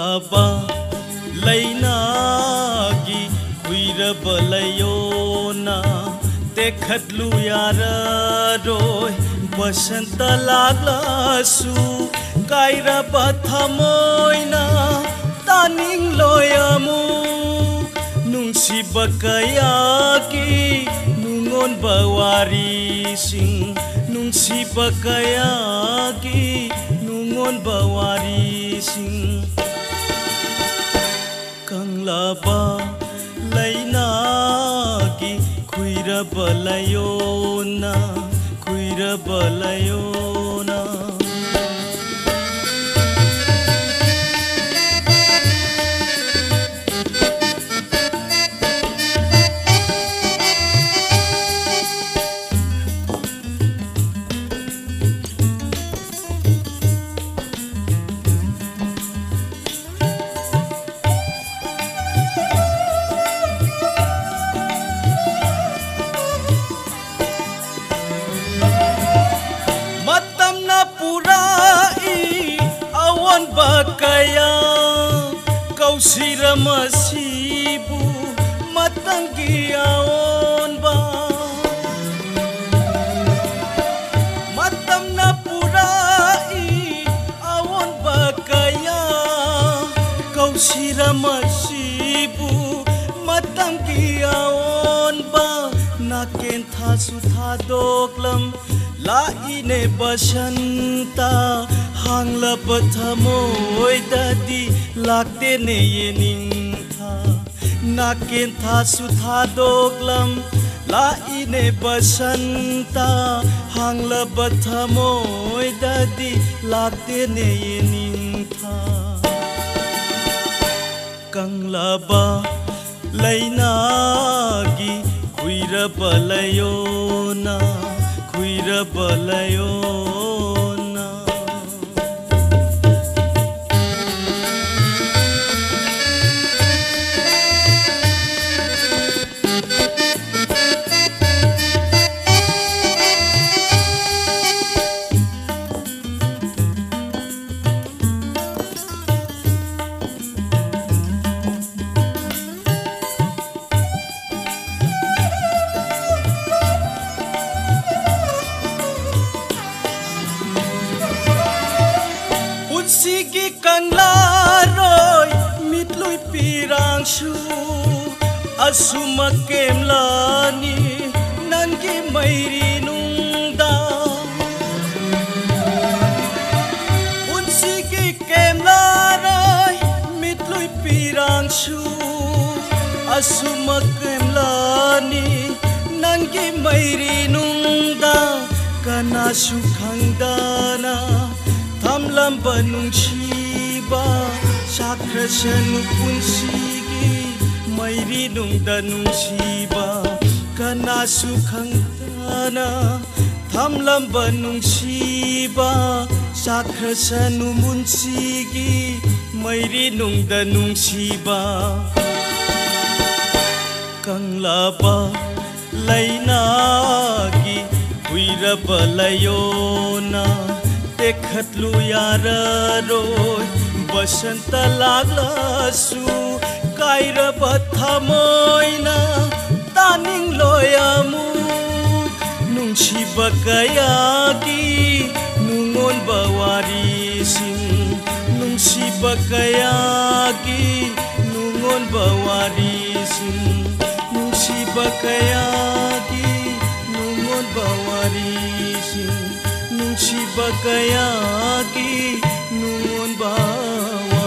Kanglaba lainagi kuirabalayona dekhatlu yararoi basanta laglasu kairaba thamoina taning loyamu nungsiba kayagi nungon bawarising nungsiba kayagi nungon bawarising Kanglaba lainagi kuirabalayona kuirabalayona Bakaya kau siramasibu matangi aon ba matam na purai aon bakaya kau siramasibu matangi aon ba naken thasutha doklam laine basanta hangla pathamoy dadi lakte ne yening tha naken thasutha doklam laine basanta hangla pathamoy dadi lakte ne yening tha Kanglaba lainagi kuirabalayona kuirabalayona Sigi kanlaroi mitlui pirangshu asuma kemlani nangi mairi nungda unsigi kemlaroi mitlui pirangshu asuma kemlani nangi mairi nungda kana sukhangdana Tamlamba nungsiba sakrasanu punsigi mairi nungda nungsiba kana sukhangtana Tamlamba nungsiba sakrasanu munsigi mairi nungda nungsiba Kanglaba lainagi kuirabalayona dekhatlu yararoi basanta laglasu kairaba thamoina taning loyamu nungsiba kayagi nungon bawarising nungsiba kayagi nungon bawarising nungsiba kayagi nungon bawarising nungsiba kayagi nungon bawa